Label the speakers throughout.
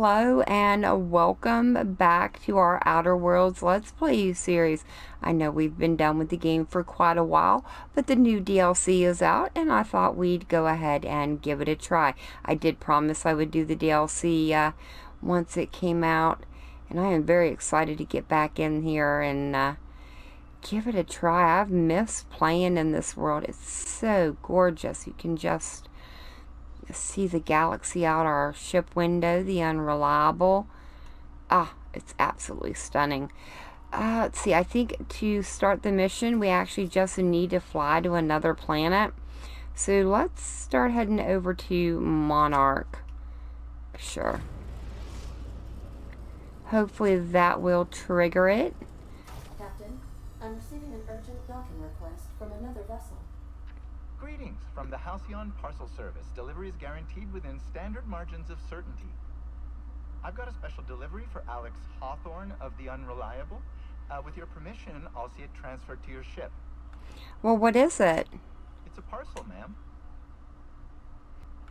Speaker 1: hello and welcome back to our Outer Worlds Let's Play series. I know we've been done with the game for quite a while, but the new DLC is out and I thought we'd go ahead and give it a try. I did promise I would do the DLC once it came out, and I am very excited to get back in here and give it a try. I've missed playing in this world. It's so gorgeous. You can just see the galaxy out our ship window, the Unreliable. It's absolutely stunning. Let's see, I think to start the mission we actually just need to fly to another planet. So let's start heading over to Monarch. Sure. Hopefully that will trigger it.
Speaker 2: Captain, I'm receiving an urgent docking request from another vessel.
Speaker 3: Greetings from the Halcyon Parcel Service. Delivery is guaranteed within standard margins of certainty. I've got a special delivery for Alex Hawthorne of the Unreliable. With your permission, I'll see it transferred to your ship.
Speaker 1: Well, what is it?
Speaker 3: It's a parcel, ma'am.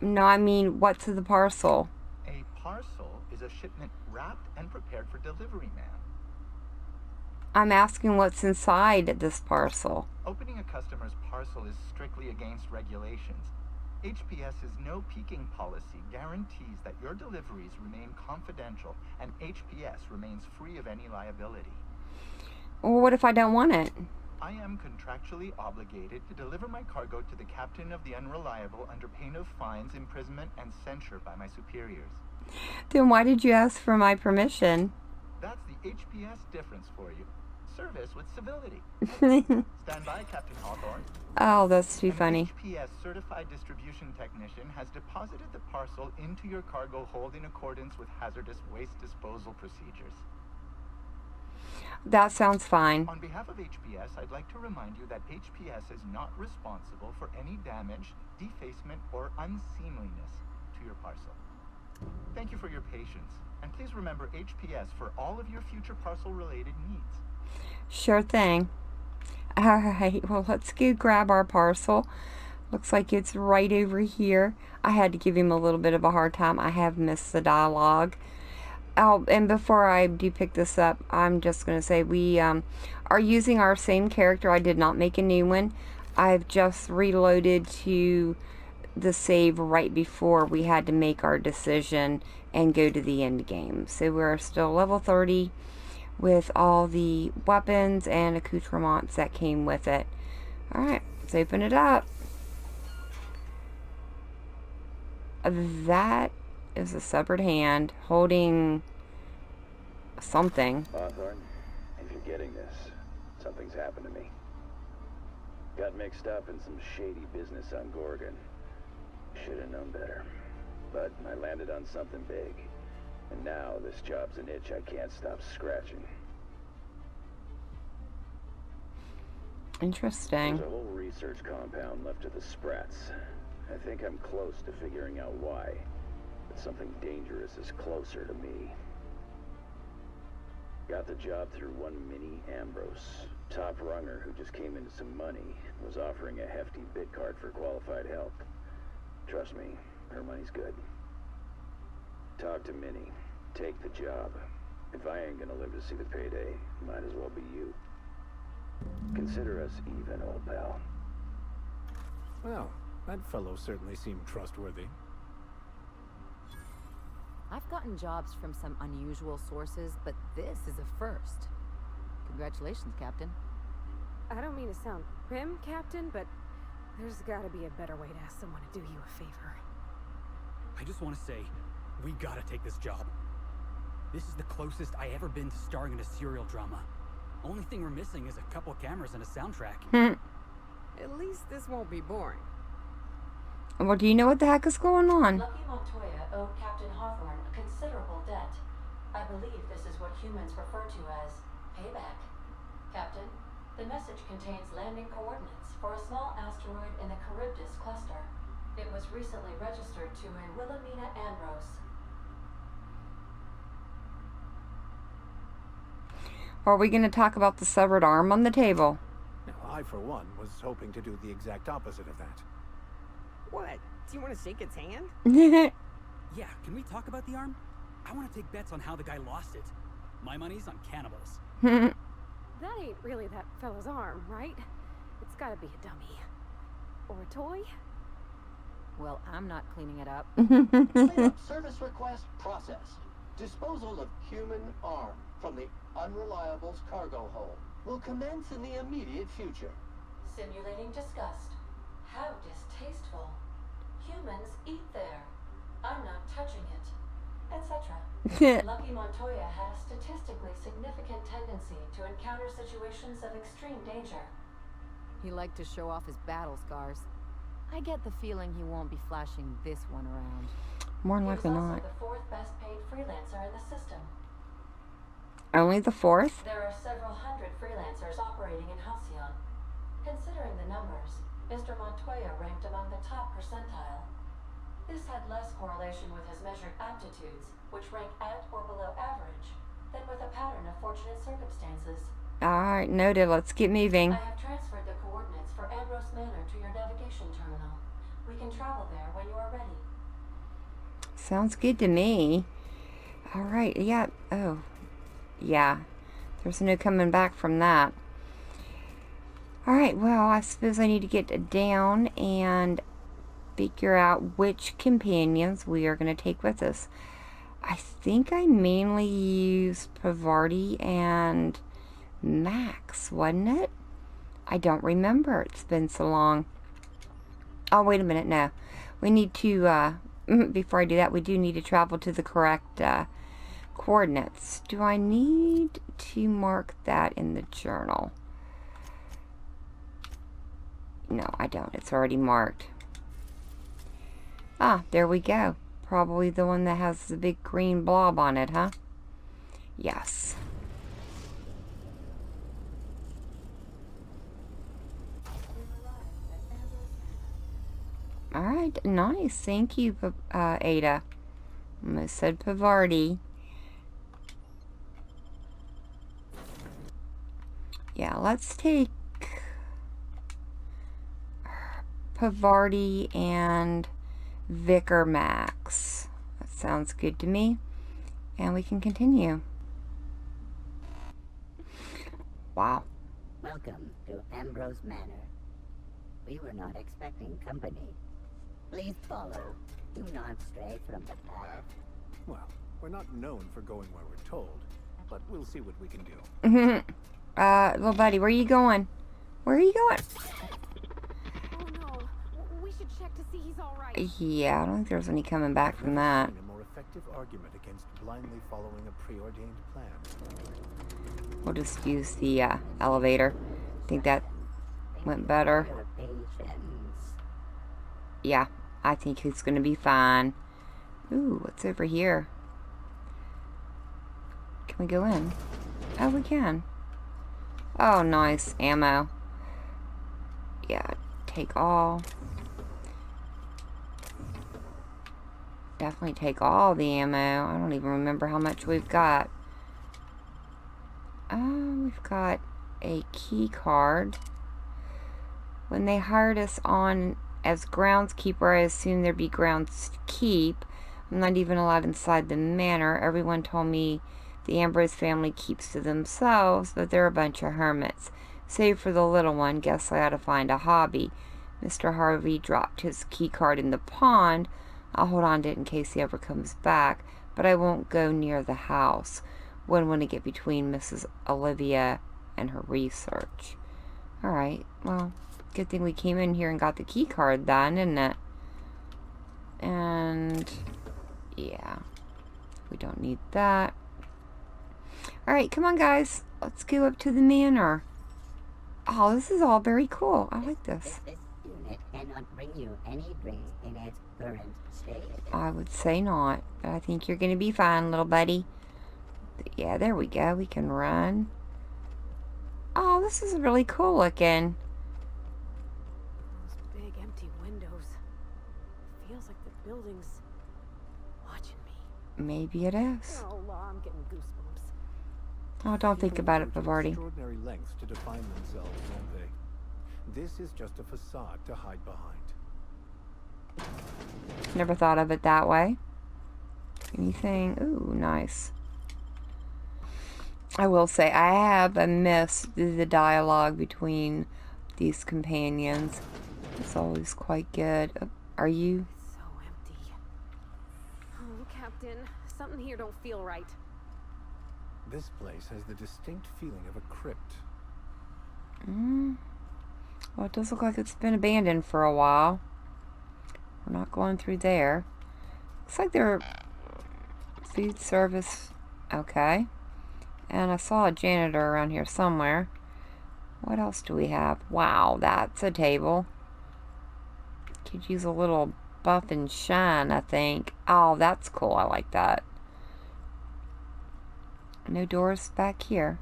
Speaker 1: No, I mean, what's the parcel?
Speaker 3: A parcel is a shipment wrapped and prepared for delivery, ma'am.
Speaker 1: I'm asking what's inside this parcel.
Speaker 3: Opening a customer's parcel is strictly against regulations. HPS's no peeking policy guarantees that your deliveries remain confidential and HPS remains free of any liability.
Speaker 1: Well, what if I don't want it?
Speaker 3: I am contractually obligated to deliver my cargo to the captain of the Unreliable under pain of fines, imprisonment, and censure by my superiors.
Speaker 1: Then why did you ask for my permission?
Speaker 3: That's the HPS difference for you. Service with civility. Stand by, Captain Hawthorne.
Speaker 1: Oh, that's too funny.
Speaker 3: An HPS certified distribution technician has deposited the parcel into your cargo hold in accordance with hazardous waste disposal procedures.
Speaker 1: That sounds fine.
Speaker 3: On behalf of HPS, I'd like to remind you that HPS is not responsible for any damage, defacement, or unseemliness to your parcel. Thank you for your patience, and please remember HPS for all of your future parcel-related needs.
Speaker 1: Sure thing. Alright, well, let's go grab our parcel. Looks like it's right over here. I had to give him a little bit of a hard time. I have missed the dialogue. Oh, and before I do pick this up, I'm just going to say we are using our same character. I did not make a new one. I've just reloaded to the save right before we had to make our decision and go to the end game. So we're still level 30 with all the weapons and accoutrements that came with it. Alright, let's open it up. That is a severed hand holding something.
Speaker 4: Hawthorne, if you're getting this, something's happened to me. Got mixed up in some shady business on Gorgon. Should have known better. But I landed on something big. And now this job's an itch I can't stop scratching.
Speaker 1: Interesting.
Speaker 4: There's a whole research compound left of the Sprats. I think I'm close to figuring out why. But something dangerous is closer to me. Got the job through one mini Ambrose. Top runger who just came into some money. Was offering a hefty bid card for qualified help. Trust me, her money's good. Talk to Minnie. Take the job. If I ain't gonna live to see the payday, might as well be you. Consider us even, old pal.
Speaker 5: Well, that fellow certainly seemed trustworthy.
Speaker 6: I've gotten jobs from some unusual sources, but this is a first. Congratulations, Captain.
Speaker 7: I don't mean to sound prim, Captain, but there's gotta be a better way to ask someone to do you a favor.
Speaker 8: I just want to say, we gotta take this job. This is the closest I ever been to starring in a serial drama. Only thing we're missing is a couple cameras and a soundtrack.
Speaker 7: At least this won't be boring.
Speaker 1: Well, do you know what the heck is going on?
Speaker 2: Lucky Montoya owed Captain Hawthorne a considerable debt. I believe this is what humans refer to as payback. Captain, the message contains landing coordinates for a small asteroid in the Charybdis cluster. It was recently registered to a Wilhelmina Ambrose.
Speaker 1: Are we going to talk about the severed arm on the table?
Speaker 5: Now, I, for one, was hoping to do the exact opposite of that.
Speaker 7: What? Do you want to shake its hand?
Speaker 8: Yeah, can we talk about the arm? I want to take bets on how the guy lost it. My money's on cannibals.
Speaker 7: That ain't really that fella's arm, right? It's gotta be a dummy. Or a toy?
Speaker 6: Well, I'm not cleaning it up.
Speaker 9: Cleanup service request processed. Disposal of human arm from the Unreliable's cargo hold will commence in the immediate future.
Speaker 2: Simulating disgust. How distasteful. Humans eat there. I'm not touching it. Etc. Lucky Montoya had a statistically significant tendency to encounter situations of extreme danger.
Speaker 6: He liked to show off his battle scars. I get the feeling he won't be flashing this one around.
Speaker 1: More
Speaker 2: He
Speaker 1: likely
Speaker 2: was also
Speaker 1: not.
Speaker 2: the 4th best paid freelancer in the system.
Speaker 1: Only the 4th?
Speaker 2: There are several hundred freelancers operating in Halcyon. Considering the numbers, Mr. Montoya ranked among the top percentile. This had less correlation with his measured aptitudes, which rank at or below average, than with a pattern of fortunate circumstances.
Speaker 1: Alright, noted. Let's get moving.
Speaker 2: I have transferred the coordinates for Ambrose Manor to your navigation terminal. We can travel there when you are ready.
Speaker 1: Sounds good to me. Alright, yeah. Oh. Yeah. There's no coming back from that. Alright, well, I suppose I need to get down and figure out which companions we are going to take with us. I think I mainly used Pavarti and Max, wasn't it? I don't remember. It's been so long. Oh, wait a minute. No. We need to, before I do that, we do need to travel to the correct coordinates. Do I need to mark that in the journal? No, I don't. It's already marked. Ah, there we go. Probably the one that has the big green blob on it, huh? Yes. Alright, nice. Thank you, Ada. Almost said Pavarti. Yeah, let's take Pavarti and Vicar Max. That sounds good to me. And we can continue. Wow.
Speaker 10: Welcome to Ambrose Manor. We were not expecting company. Please follow. Do not stray from the path.
Speaker 5: Well, we're not known for going where we're told, but we'll see what we can do.
Speaker 1: Little buddy, where are you going? Where are you going?
Speaker 7: Oh no. We should check to see he's alright.
Speaker 1: Yeah, I don't think there's any coming back from that.
Speaker 5: A more effective argument against blindly following a preordained plan.
Speaker 1: We'll just use the elevator. I think that went better.
Speaker 10: Your patience.
Speaker 1: Yeah, I think he's gonna be fine. Ooh, what's over here? Can we go in? Oh, we can. Oh, nice. Ammo. Yeah, take all. Definitely take all the ammo. I don't even remember how much we've got. We've got a key card. When they hired us on as groundskeeper, I assumed there'd be grounds to keep. I'm not even allowed inside the manor. Everyone told me the Ambrose family keeps to themselves, but they're a bunch of hermits. Save for the little one, guess I ought to find a hobby. Mr. Harvey dropped his key card in the pond. I'll hold on to it in case he ever comes back, but I won't go near the house. Wouldn't want to get between Mrs. Olivia and her research. Alright, well, good thing we came in here and got the key card then, isn't it? And yeah, we don't need that. Alright, come on guys, let's go up to the manor. Oh, this is all very cool. I like this.
Speaker 10: This unit cannot bring you any drinks in its current state.
Speaker 1: I would say not, but I think you're going to be fine, little buddy. Yeah, there we go. We can run. Oh, this is really cool looking.
Speaker 7: Those big empty windows. Feels like the building's watching me.
Speaker 1: Maybe it is.
Speaker 7: Oh, I'm getting goosebumps.
Speaker 1: Oh, don't think about it,
Speaker 5: People go to
Speaker 1: Pavarti.
Speaker 5: extraordinary lengths to define themselves, don't they? This is just a facade to hide behind.
Speaker 1: Never thought of it that way. Anything? Ooh, nice. I will say, I have missed the dialogue between these companions. It's always quite good. Are you?
Speaker 7: It's so empty. Oh, Captain, something here don't feel right.
Speaker 5: This place has the distinct feeling of a crypt.
Speaker 1: Well, it does look like it's been abandoned for a while. We're not going through there. Looks like they're food service. Okay. And I saw a janitor around here somewhere. What else do we have? Wow, that's a table. Could use a little buff and shine, I think. Oh, that's cool. I like that. No doors back here.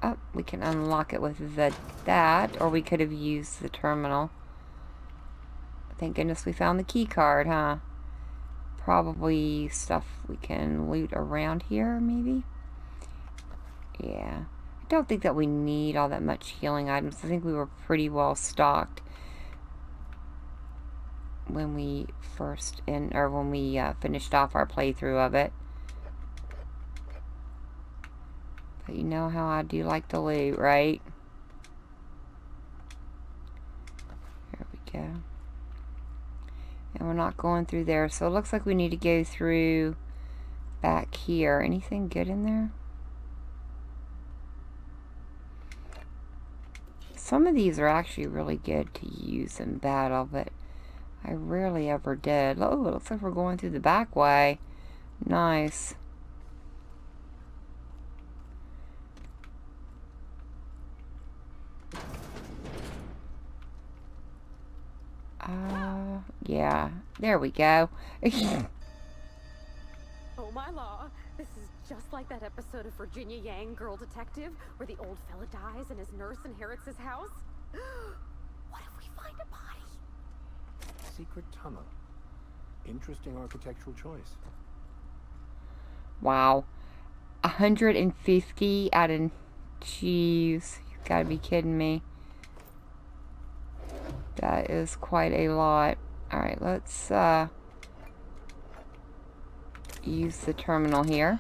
Speaker 1: Oh, we can unlock it with that, or we could have used the terminal. Thank goodness we found the key card, huh? Probably stuff we can loot around here, maybe? Yeah. I don't think that we need all that much healing items. I think we were pretty well stocked when we finished off our playthrough of it. But you know how I do like to loot, right? Here we go. And we're not going through there, so it looks like we need to go through back here. Anything good in there? Some of these are actually really good to use in battle, but I rarely ever did. Oh, it looks like we're going through the back way. Nice. Yeah, there we go.
Speaker 7: Oh my law, this is just like that episode of Virginia Yang, Girl Detective, where the old fella dies and his nurse inherits his house. What if we find a body?
Speaker 5: Secret tunnel. Interesting architectural choice.
Speaker 1: Wow. 150 out of... Jeez. You gotta be kidding me. That is quite a lot. Alright, let's use the terminal here.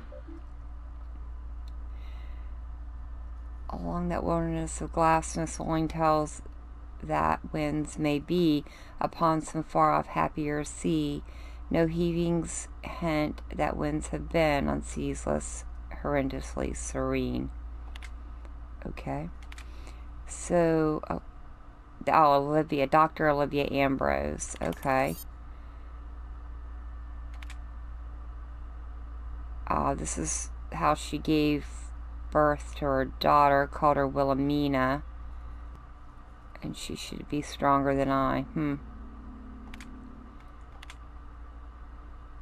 Speaker 1: Along that wilderness of glass, no swelling tells that winds may be upon some far-off happier sea. No heavings hint that winds have been on seas less horrendously serene. Okay. So, Olivia, Dr. Olivia Ambrose. Okay. This is how she gave birth to her daughter, called her Wilhelmina. And she should be stronger than I.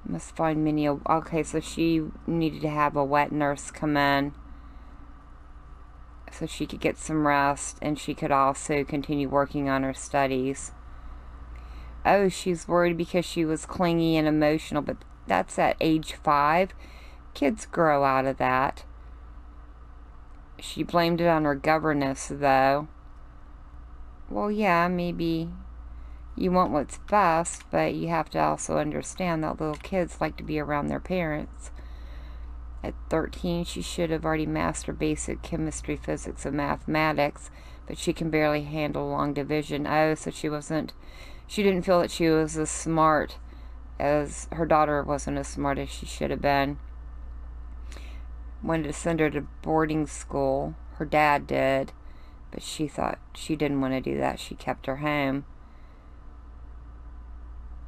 Speaker 1: Must find many. Okay, so she needed to have a wet nurse come in so she could get some rest, and she could also continue working on her studies. Oh, she's worried because she was clingy and emotional, but that's at age 5. Kids grow out of that. She blamed it on her governess, though. Well, yeah, maybe you want what's best, but you have to also understand that little kids like to be around their parents. At 13, she should have already mastered basic chemistry, physics, and mathematics, but she can barely handle long division. Oh, so she didn't feel that she was as smart as her daughter wasn't as smart as she should have been. Wanted to send her to boarding school. Her dad did, but she thought she didn't want to do that. She kept her home.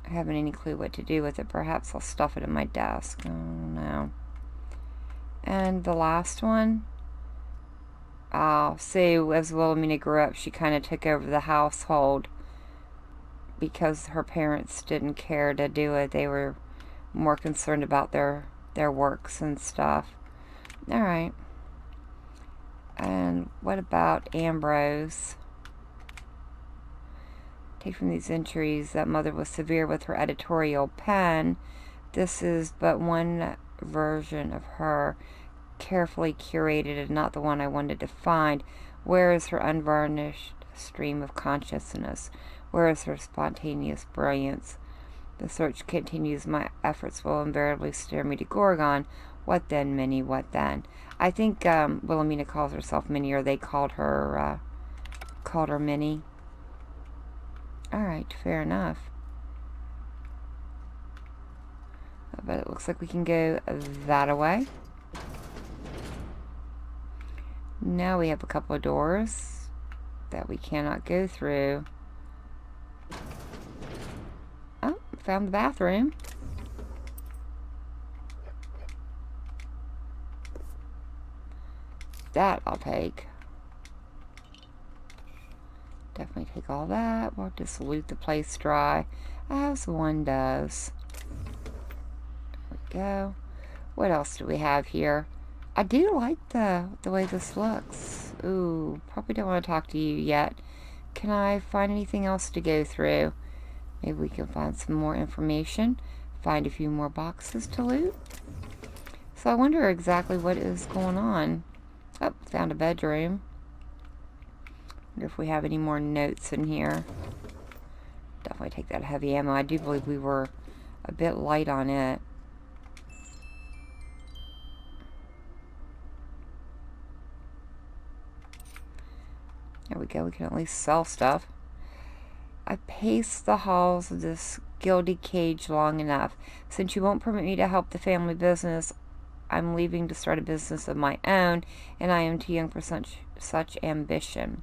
Speaker 1: I haven't any clue what to do with it. Perhaps I'll stuff it in my desk. I don't know. And the last one. So as Wilhelmina grew up, she kind of took over the household because her parents didn't care to do it. They were more concerned about their works and stuff. Alright. And what about Ambrose? Take from these entries that mother was severe with her editorial pen. This is but one version of her, carefully curated and not the one I wanted to find. Where is her unvarnished stream of consciousness? Where is her spontaneous brilliance? The search continues. My efforts will invariably steer me to Gorgon. What then, Minnie? What then? I think Wilhelmina calls herself Minnie, or they called her Minnie. Alright, fair enough. But it looks like we can go that way. Now we have a couple of doors that we cannot go through. Oh, found the bathroom. That I'll take. Definitely take all that. We'll just loot the place dry, as one does. There we go. What else do we have here? I do like the way this looks. Ooh, probably don't want to talk to you yet. Can I find anything else to go through? Maybe we can find some more information. Find a few more boxes to loot. So I wonder exactly what is going on. Oh, found a bedroom. Wonder if we have any more notes in here. Definitely take that heavy ammo. I do believe we were a bit light on it. There we go. We can at least sell stuff. I paced the halls of this gilded cage long enough. Since you won't permit me to help the family business, I'm leaving to start a business of my own, and I am too young for such ambition.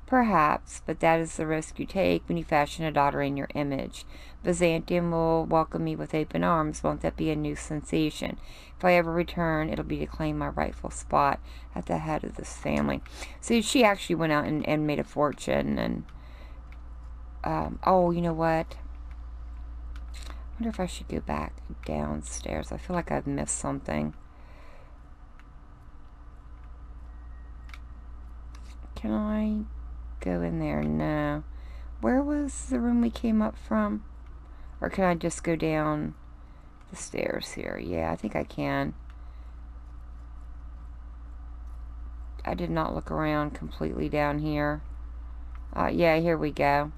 Speaker 1: Perhaps, but that is the risk you take when you fashion a daughter in your image. Byzantium will welcome me with open arms. Won't that be a new sensation? If I ever return, it'll be to claim my rightful spot at the head of this family. So she actually went out and made a fortune. And oh, you know what? I wonder if I should go back downstairs. I feel like I've missed something. Can I go in there? No. Where was the room we came up from? Or can I just go down the stairs here? Yeah, I think I can. I did not look around completely down here. Yeah, here we go.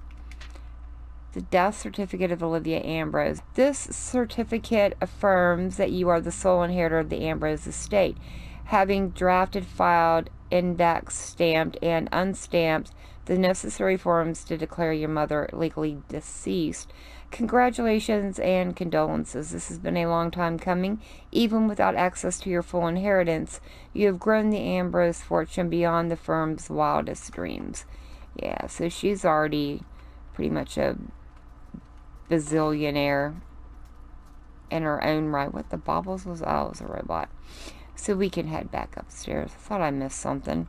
Speaker 1: The death certificate of Olivia Ambrose. This certificate affirms that you are the sole inheritor of the Ambrose estate, having drafted, filed, indexed, stamped, and unstamped the necessary forms to declare your mother legally deceased. Congratulations and condolences. This has been a long time coming. Even without access to your full inheritance, you have grown the Ambrose fortune beyond the firm's wildest dreams. Yeah, so she's already pretty much a bazillionaire in her own right. What the baubles was? Oh, it was a robot. So we can head back upstairs. I thought I missed something.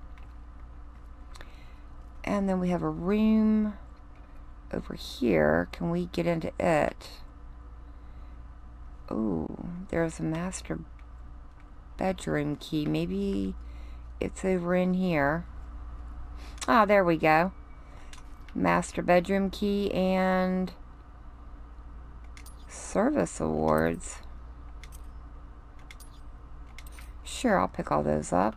Speaker 1: And then we have a room over here. Can we get into it? Oh, there's a master bedroom key. Maybe it's over in here. Ah, there we go. Master bedroom key and service awards. Sure, I'll pick all those up.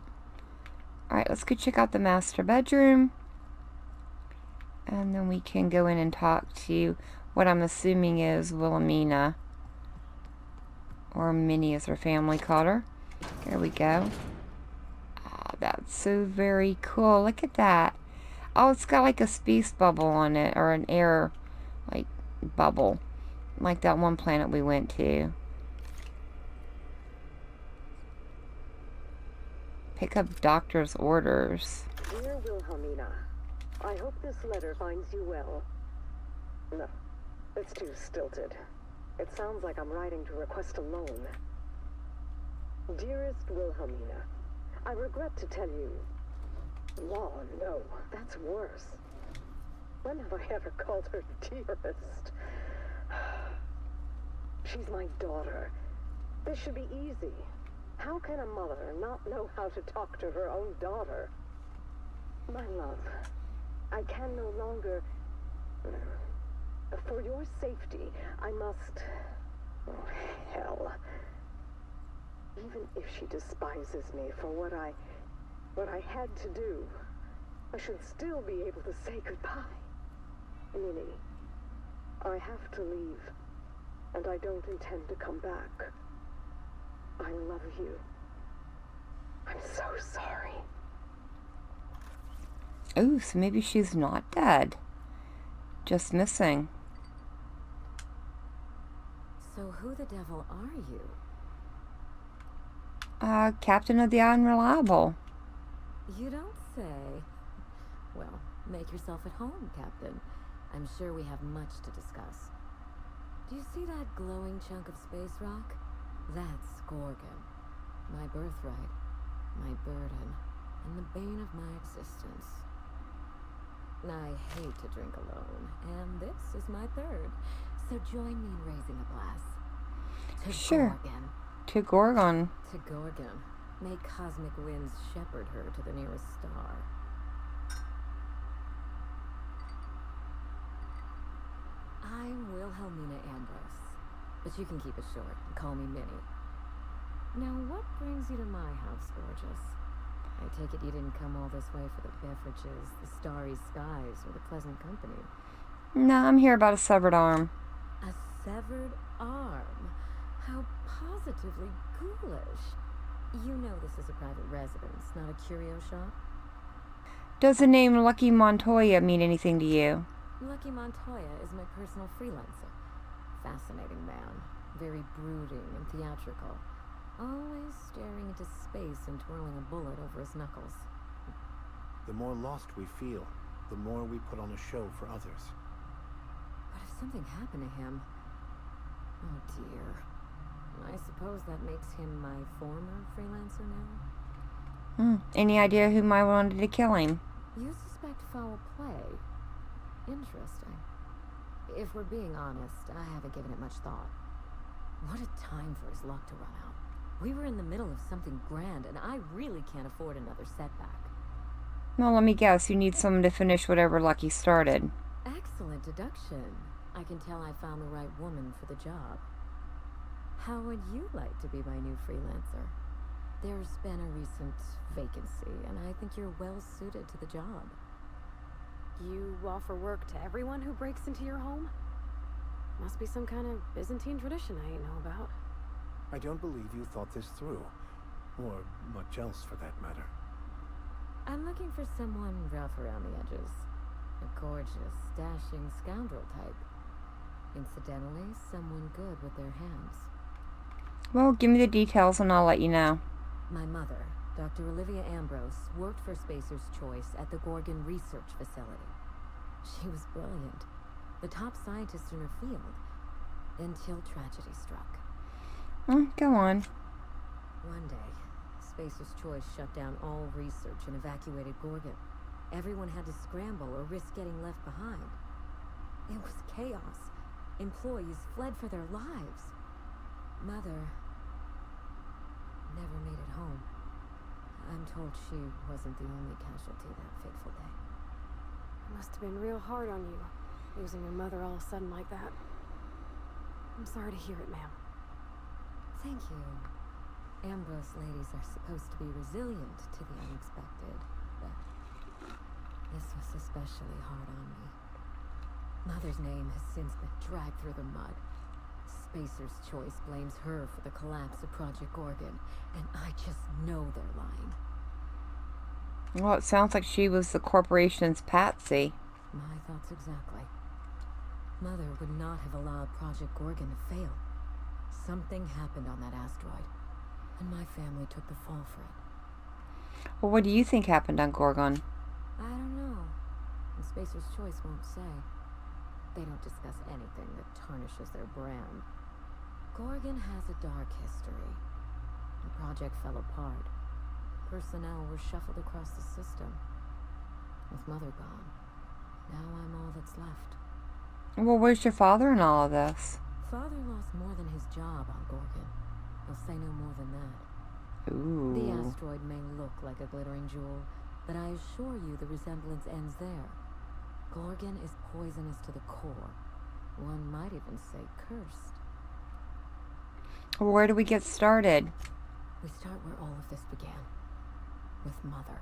Speaker 1: Alright, let's go check out the master bedroom. And then we can go in and talk to what I'm assuming is Wilhelmina. Or Minnie as her family called her. There we go. Oh, that's so very cool. Look at that. Oh, it's got like a space bubble on it. Or an air, like, bubble. Like that one planet we went to. Pick up doctor's orders.
Speaker 11: Dear Wilhelmina, I hope this letter finds you well. No, it's too stilted. It sounds like I'm writing to request a loan. Dearest Wilhelmina, I regret to tell you... Law, no, that's worse. When have I ever called her dearest? She's my daughter. This should be easy. How can a mother not know how to talk to her own daughter? My love, I can no longer... For your safety, I must... Oh, hell. Even if she despises me for what I had to do, I should still be able to say goodbye. Minnie, I have to leave. and I don't intend to come back. I love you. I'm so sorry.
Speaker 1: Ooh, so maybe she's not dead. Just missing.
Speaker 6: So who the devil are you?
Speaker 1: Captain of the Unreliable.
Speaker 6: You don't say. Well, make yourself at home, Captain. I'm sure we have much to discuss. Do you see that glowing chunk of space rock? That's Gorgon. My birthright, my burden, and the bane of my existence. I hate to drink alone, and this is my third. So join me in raising a glass. To
Speaker 1: Sure.
Speaker 6: Gorgon.
Speaker 1: To Gorgon.
Speaker 6: To Gorgon. May cosmic winds shepherd her to the nearest star. I'm Wilhelmina Ambrose, but you can keep it short and call me Minnie. Now, what brings you to my house, gorgeous? I take it you didn't come all this way for the beverages, the starry skies, or the pleasant company.
Speaker 1: No, I'm here about a severed arm.
Speaker 6: A severed arm? How positively ghoulish. You know this is a private residence, not a curio shop.
Speaker 1: Does the name Lucky Montoya mean anything to you?
Speaker 6: Lucky Montoya is my personal freelancer. Fascinating man. Very brooding and theatrical. Always staring into space and twirling a bullet over his knuckles.
Speaker 5: The more lost we feel, the more we put on a show for others.
Speaker 6: But if something happened to him... Oh dear. I suppose that makes him my former freelancer now?
Speaker 1: Any idea who might wanted to kill him?
Speaker 6: You suspect foul play? Interesting. If we're being honest, I haven't given it much thought. What a time for his luck to run out. We were in the middle of something grand, and I really can't afford another setback.
Speaker 1: Well, let me guess. You need someone to finish whatever Lucky started.
Speaker 6: Excellent deduction. I can tell I found the right woman for the job. How would you like to be my new freelancer? There's been a recent vacancy, and I think you're well suited to the job.
Speaker 7: You offer work to everyone who breaks into your home? Must be some kind of Byzantine tradition I ain't know about.
Speaker 5: I don't believe you thought this through. Or much else, for that matter.
Speaker 6: I'm looking for someone rough around the edges. A gorgeous, dashing scoundrel type. Incidentally, someone good with their hands.
Speaker 1: Well, give me the details and I'll let you know.
Speaker 6: My mother, Dr. Olivia Ambrose, worked for Spacer's Choice at the Gorgon Research Facility. She was brilliant, the top scientist in her field, until tragedy struck.
Speaker 1: Go on.
Speaker 6: One day, Spacer's Choice shut down all research and evacuated Gorgon. Everyone had to scramble or risk getting left behind. It was chaos. Employees fled for their lives. Mother never made it home. I'm told she wasn't the only casualty that fateful day.
Speaker 7: It must have been real hard on you, losing your mother all of a sudden like that. I'm sorry to hear it, ma'am.
Speaker 6: Thank you. Ambrose ladies are supposed to be resilient to the unexpected, but this was especially hard on me. Mother's name has since been dragged through the mud. Spacer's Choice blames her for the collapse of Project Gorgon, and I just know they're lying.
Speaker 1: Well, it sounds like she was the corporation's patsy.
Speaker 6: My thoughts exactly. Mother would not have allowed Project Gorgon to fail. Something happened on that asteroid, and my family took the fall for it.
Speaker 1: Well, what do you think happened on Gorgon?
Speaker 6: I don't know. And Spacer's Choice won't say. They don't discuss anything that tarnishes their brand. Gorgon has a dark history. The project fell apart. Personnel were shuffled across the system. With Mother gone, now I'm all that's left.
Speaker 1: Well, where's your father in all of this?
Speaker 6: Father lost more than his job on Gorgon. He'll say no more than that.
Speaker 1: Ooh.
Speaker 6: The asteroid may look like a glittering jewel, but I assure you the resemblance ends there. Gorgon is poisonous to the core. One might even say cursed.
Speaker 1: Where do we get started?
Speaker 6: We start where all of this began. With Mother.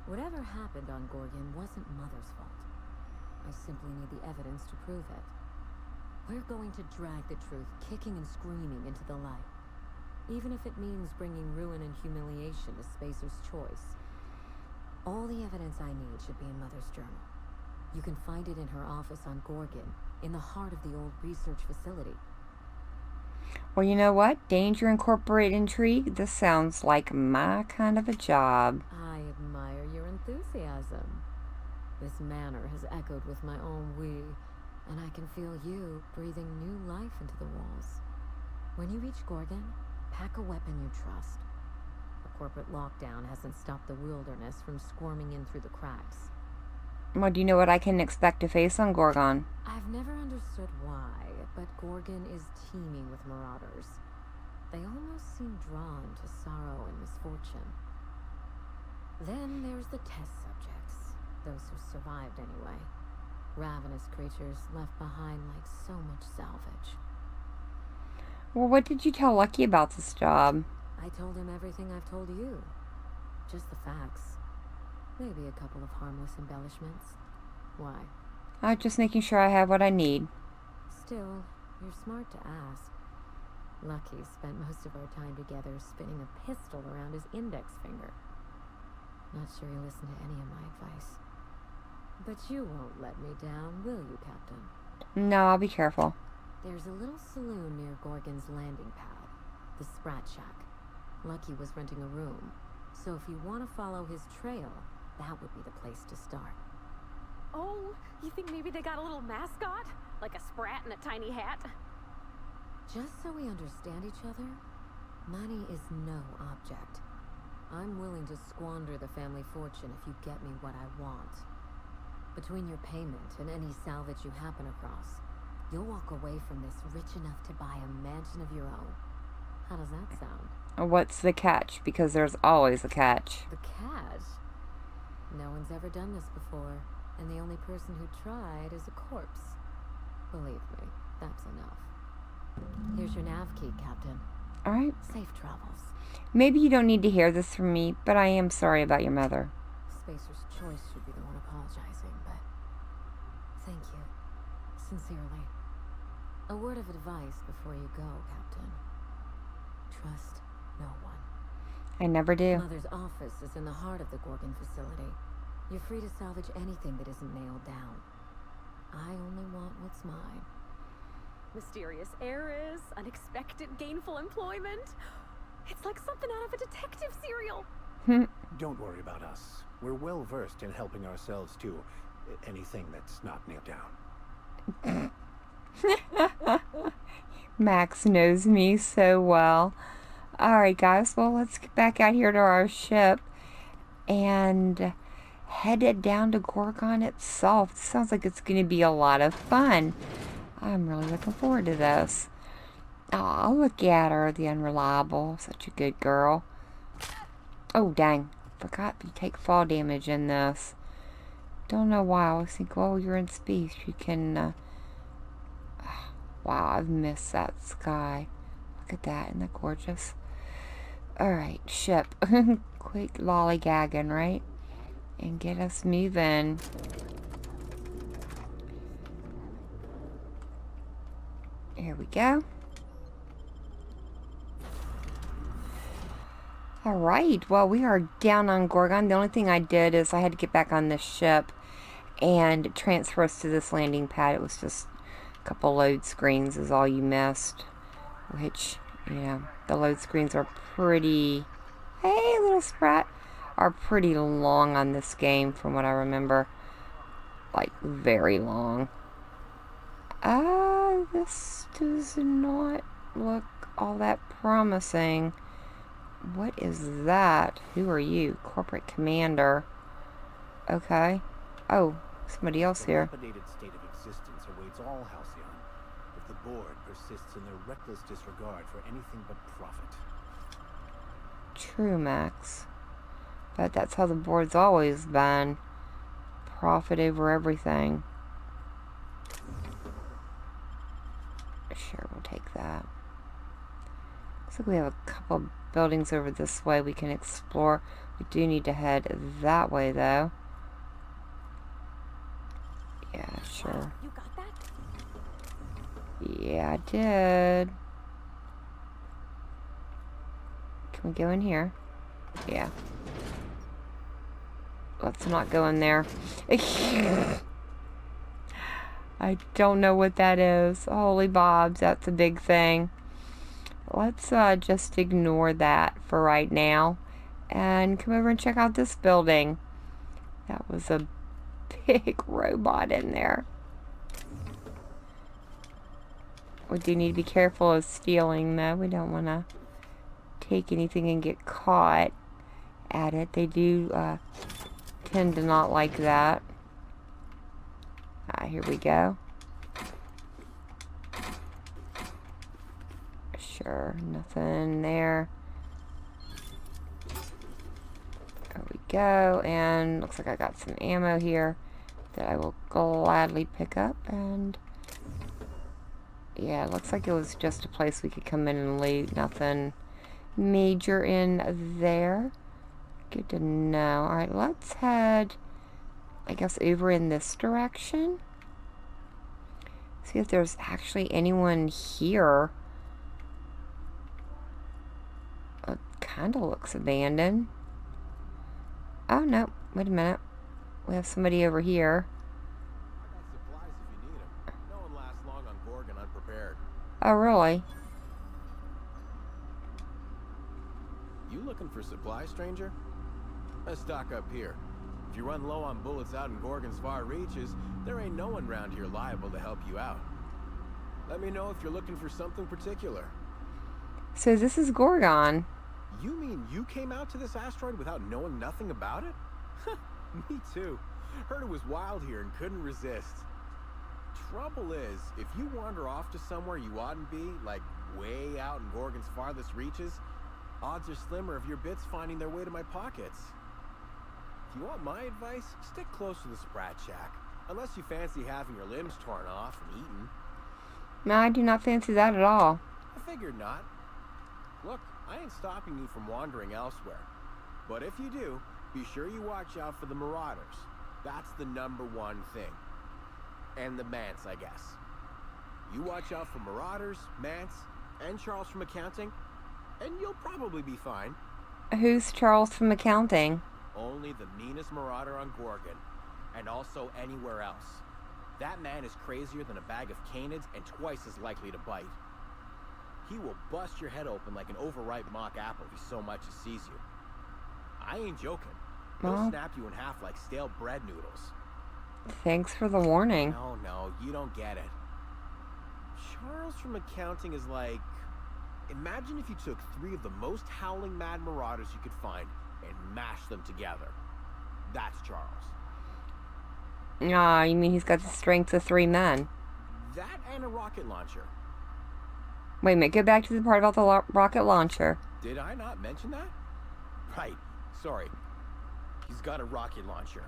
Speaker 6: Whatever happened on Gorgon wasn't Mother's fault. I simply need the evidence to prove it. We're going to drag the truth kicking and screaming into the light. Even if it means bringing ruin and humiliation to Spacer's choice. All the evidence I need should be in Mother's journal. You can find it in her office on Gorgon, in the heart of the old research facility.
Speaker 1: Well, you know what? Danger, Incorporate, Intrigue. This sounds like my kind of a job.
Speaker 6: I admire your enthusiasm. This manor has echoed with my own we, and I can feel you breathing new life into the walls. When you reach Gorgon, pack a weapon you trust. The corporate lockdown hasn't stopped the wilderness from squirming in through the cracks.
Speaker 1: Well, do you know what I can expect to face on Gorgon?
Speaker 6: I've never understood why, but Gorgon is teeming with marauders. They almost seem drawn to sorrow and misfortune. Then there's the test subjects, those who survived anyway. Ravenous creatures left behind like so much salvage.
Speaker 1: Well, what did you tell Lucky about this job?
Speaker 6: I told him everything I've told you. Just the facts. Maybe a couple of harmless embellishments. Why?
Speaker 1: I'm just making sure I have what I need.
Speaker 6: Still, you're smart to ask. Lucky spent most of our time together spinning a pistol around his index finger. Not sure he listened to any of my advice. But you won't let me down, will you, Captain?
Speaker 1: No, I'll be careful.
Speaker 6: There's a little saloon near Gorgon's landing pad, the Sprat Shack. Lucky was renting a room, so if you want to follow his trail, that would be the place to start.
Speaker 7: Oh, you think maybe they got a little mascot? Like a sprat in a tiny hat?
Speaker 6: Just so we understand each other, money is no object. I'm willing to squander the family fortune if you get me what I want. Between your payment and any salvage you happen across, you'll walk away from this rich enough to buy a mansion of your own. How does that sound?
Speaker 1: What's the catch? Because there's always a catch.
Speaker 6: The catch? No one's ever done this before, and the only person who tried is a corpse. Believe me, that's enough. Here's your nav key, Captain.
Speaker 1: All right.
Speaker 6: Safe travels.
Speaker 1: Maybe you don't need to hear this from me, but I am sorry about your mother.
Speaker 6: Spacer's choice should be the one apologizing, but thank you. Sincerely. A word of advice before you go, Captain. Trust no one.
Speaker 1: I never do.
Speaker 6: Mother's office is in the heart of the Gorgon facility. You're free to salvage anything that isn't nailed down. I only want what's mine.
Speaker 7: Mysterious heiress, unexpected gainful employment. It's like something out of a detective serial.
Speaker 5: Don't worry about us. We're well versed in helping ourselves to anything that's not nailed down.
Speaker 1: Max knows me so well. Alright guys, well let's get back out here to our ship and head down to Gorgon itself. This sounds like it's going to be a lot of fun. I'm really looking forward to this. Oh, look at her, the Unreliable. Such a good girl. Oh, dang. Forgot you take fall damage in this. Don't know why. I always think, oh, you're in space. You can... Wow, I've missed that sky. Look at that. Isn't that gorgeous? Alright, ship. Quick lollygagging, right? And get us moving. Here we go. Alright, well we are down on Gorgon. The only thing I did is I had to get back on this ship and transfer us to this landing pad. It was just a couple load screens is all you missed. Which, you know, the load screens are pretty... Hey, little Sprat! Are pretty long on this game from what I remember. Like, very long. This does not look all that promising. What is that? Who are you? Corporate Commander. Okay. Oh, somebody else here.
Speaker 5: The dilapidated state of existence awaits all Halcyon if the board persists in their reckless disregard for anything but profit.
Speaker 1: True, Max. But that's how the board's always been. Profit over everything. Sure, we'll take that. Looks like we have a couple buildings over this way we can explore. We do need to head that way, though. Yeah, sure.
Speaker 7: You got that?
Speaker 1: Yeah, I did. Can we go in here? Yeah. Let's not go in there. I don't know what that is. Holy bobs, that's a big thing. Let's just ignore that for right now. And come over and check out this building. That was a big robot in there. We do need to be careful of stealing, though. We don't want to take anything and get caught at it. They do tend to not like that. Here we go. Sure, nothing there. There we go, and looks like I got some ammo here that I will gladly pick up. And yeah, it looks like it was just a place we could come in and loot. Nothing major in there. Good to know. Alright, let's head, I guess, over in this direction. See if there's actually anyone here. It kind of looks abandoned. Oh, no. Wait a minute. We have somebody over here.
Speaker 12: I got supplies if you need them. No one lasts long on Gorgon unprepared.
Speaker 1: Oh, really?
Speaker 12: You looking for supplies, stranger? Let's stock up here. If you run low on bullets out in Gorgon's far reaches, there ain't no one around here liable to help you out. Let me know if you're looking for something particular.
Speaker 1: So this is Gorgon.
Speaker 12: You mean you came out to this asteroid without knowing nothing about it? Me too. Heard it was wild here and couldn't resist. Trouble is, if you wander off to somewhere you oughtn't be, like way out in Gorgon's farthest reaches, odds are slimmer of your bits finding their way to my pockets. If you want my advice, stick close to the Sprat Shack. Unless you fancy having your limbs torn off and eaten.
Speaker 1: No, I do not fancy that at all.
Speaker 12: I figured not. Look, I ain't stopping you from wandering elsewhere. But if you do, be sure you watch out for the Marauders. That's the #1 thing. And the Mance, I guess. You watch out for Marauders, Mance, and Charles from accounting, and you'll probably be fine.
Speaker 1: Who's Charles from accounting?
Speaker 12: Only the meanest marauder on Gorgon, and also anywhere else. That man is crazier than a bag of canids and twice as likely to bite. He will bust your head open like an overripe mock apple if he so much as sees you. I ain't joking. He'll snap you in half like stale bread noodles.
Speaker 1: Thanks for the warning.
Speaker 12: No, you don't get it. Charles from accounting is like... Imagine if you took 3 of the most howling mad marauders you could find and mashed them together. That's Charles.
Speaker 1: Ah, you mean he's got the strength of 3 men?
Speaker 12: That and a rocket launcher.
Speaker 1: Wait a minute, go back to the part about the rocket launcher.
Speaker 12: Did I not mention that? Right, sorry. He's got a rocket launcher.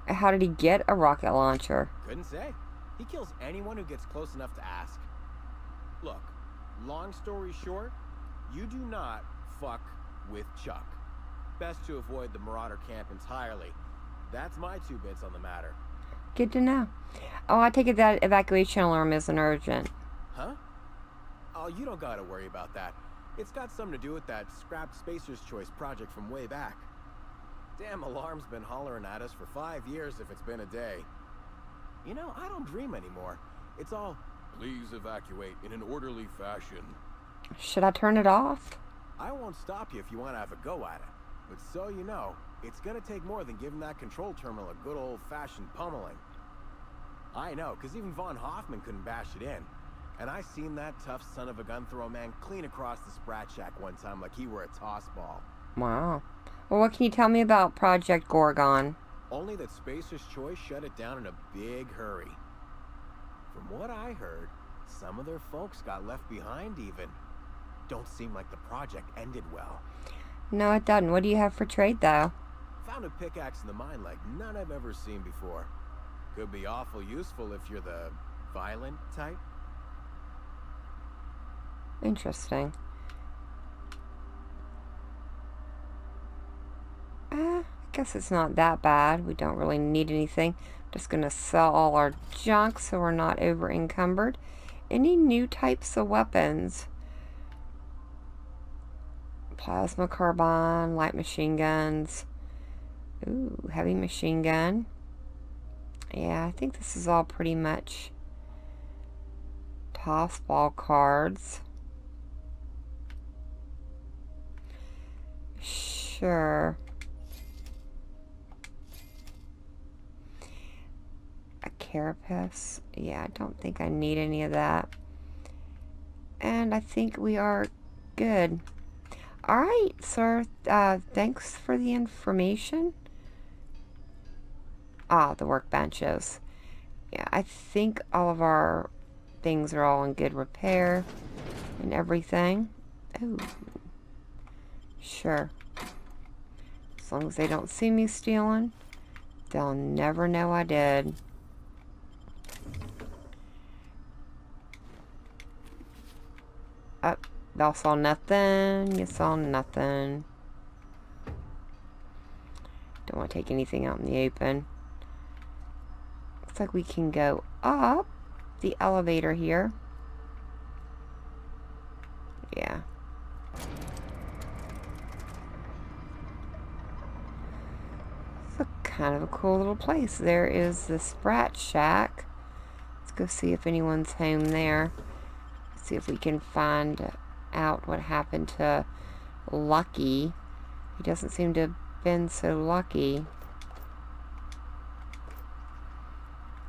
Speaker 1: How did he get a rocket launcher?
Speaker 12: Couldn't say. He kills anyone who gets close enough to ask. Look, long story short, you do not fuck with Chuck. Best to avoid the Marauder camp entirely. That's my 2 bits on the matter.
Speaker 1: Good to know. Oh, I take it that evacuation alarm isn't urgent.
Speaker 12: Huh? Oh, you don't gotta worry about that. It's got something to do with that scrapped Spacer's Choice project from way back. Damn alarm's been hollering at us for 5 years if it's been a day. You know, I don't dream anymore. It's all, please evacuate in an orderly fashion.
Speaker 1: Should I turn it off?
Speaker 12: I won't stop you if you want to have a go at it. But so you know, it's gonna take more than giving that control terminal a good old-fashioned pummeling. I know, because even Von Hoffman couldn't bash it in. And I seen that tough son of a gun throw man clean across the Sprat Shack one time like he were a toss ball.
Speaker 1: Wow. Well, what can you tell me about Project Gorgon?
Speaker 12: Only that Spacer's Choice shut it down in a big hurry. From what I heard, some of their folks got left behind even. Don't seem like the project ended well.
Speaker 1: No, it doesn't. What do you have for trade, though?
Speaker 12: Found a pickaxe in the mine like none I've ever seen before. Could be awful useful if you're the violent type.
Speaker 1: Interesting. I guess it's not that bad. We don't really need anything. Just gonna sell all our junk so we're not over encumbered. any new types of weapons. Plasma carbine, light machine guns. Ooh, heavy machine gun. Yeah, I think this is all pretty much toss ball cards. Sure. A carapace. Yeah, I don't think I need any of that. And I think we are good. Alright, sir. Thanks for the information. Ah, the workbenches. Yeah, I think all of our things are all in good repair and everything. Ooh. Sure. As long as they don't see me stealing, they'll never know I did. Y'all saw nothing. You saw nothing. Don't want to take anything out in the open. Looks like we can go up the elevator here. Yeah. It's a kind of a cool little place. There is the Sprat Shack. Let's go see if anyone's home there. See if we can find out what happened to Lucky. He doesn't seem to have been so lucky.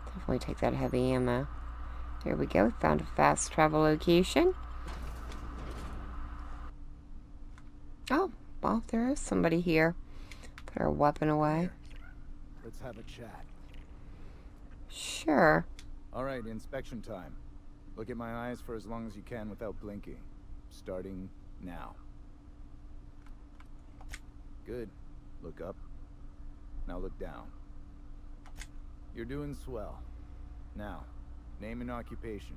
Speaker 1: Definitely take that heavy ammo. There we go. Found a fast travel location. Oh, well, there is somebody here. Put our weapon away.
Speaker 12: Let's have a chat.
Speaker 1: Sure.
Speaker 12: All right, inspection time. Look at my eyes for as long as you can without blinking. Starting now. Good. Look up. Now look down. You're doing swell. Now, name and occupation.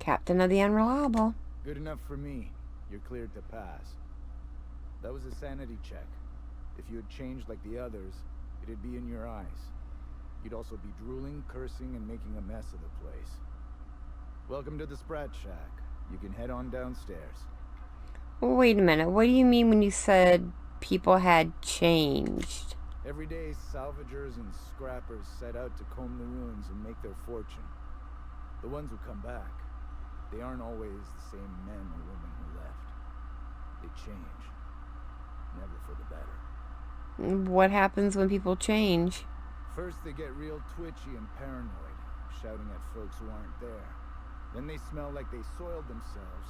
Speaker 1: Captain of the Unreliable.
Speaker 12: Good enough for me. You're cleared to pass. That was a sanity check. If you had changed like the others, it'd be in your eyes. You'd also be drooling, cursing, and making a mess of the place. Welcome to the Sprat Shack. You can head on downstairs.
Speaker 1: Wait a minute. What do you mean when you said people had changed?
Speaker 12: Every day, salvagers and scrappers set out to comb the ruins and make their fortune. The ones who come back, they aren't always the same men or women who left. They change. Never for the better.
Speaker 1: What happens when people change?
Speaker 12: First, they get real twitchy and paranoid, shouting at folks who aren't there. Then they smell like they soiled themselves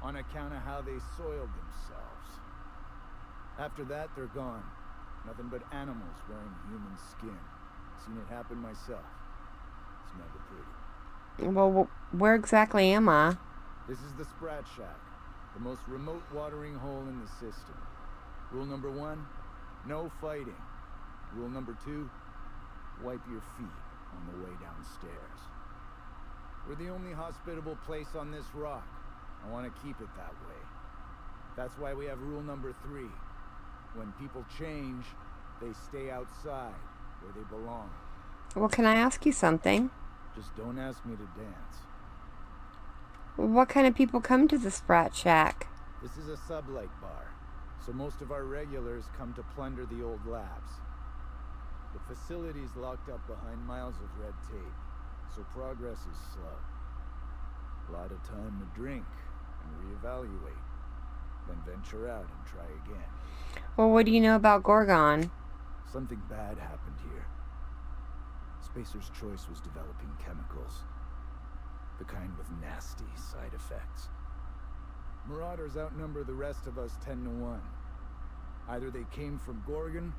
Speaker 12: on account of how they soiled themselves. After that, they're gone. Nothing but animals wearing human skin. Seen it happen myself. It's never pretty.
Speaker 1: Well, where exactly am I?
Speaker 12: This is the Sprat Shack, the most remote watering hole in the system. Rule number 1, no fighting. Rule number 2, wipe your feet on the way downstairs. We're the only hospitable place on this rock. I want to keep it that way. That's why we have rule number 3. When people change, they stay outside, where they belong.
Speaker 1: Well, can I ask you something?
Speaker 12: Just don't ask me to dance.
Speaker 1: What kind of people come to the Sprat Shack?
Speaker 12: This is a sublight bar, so most of our regulars come to plunder the old labs. The facility's locked up behind miles of red tape, so progress is slow. A lot of time to drink and reevaluate, then venture out and try again.
Speaker 1: Well, what do you know about Gorgon?
Speaker 12: Something bad happened here. Spacer's Choice was developing chemicals. The kind with nasty side effects. Marauders outnumber the rest of us 10 to 1. Either they came from Gorgon,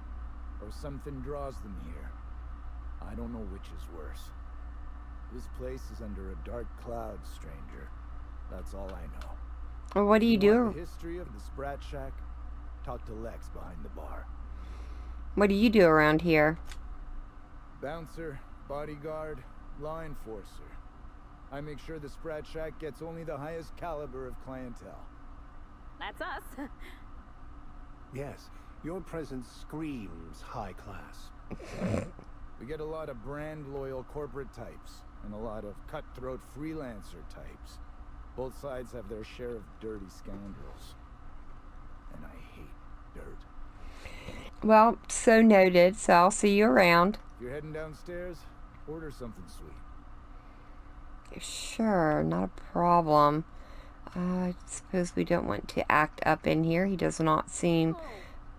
Speaker 12: or something draws them here. I don't know which is worse. This place is under a dark cloud, stranger. That's all I know.
Speaker 1: Well, what do you do?
Speaker 12: The history of the Sprat Shack? Talk to Lex behind the bar.
Speaker 1: What do you do around here?
Speaker 12: Bouncer, bodyguard, law enforcer. I make sure the Sprat Shack gets only the highest caliber of clientele.
Speaker 7: That's us.
Speaker 5: Yes, your presence screams high class.
Speaker 12: We get a lot of brand loyal corporate types.
Speaker 13: and a lot of cutthroat freelancer types. Both sides have their share of dirty scoundrels. And I hate dirt.
Speaker 1: Well, so noted, so I'll see you around.
Speaker 13: If you're heading downstairs, order something sweet.
Speaker 1: Sure, not a problem. I suppose we don't want to act up in here. He does not seem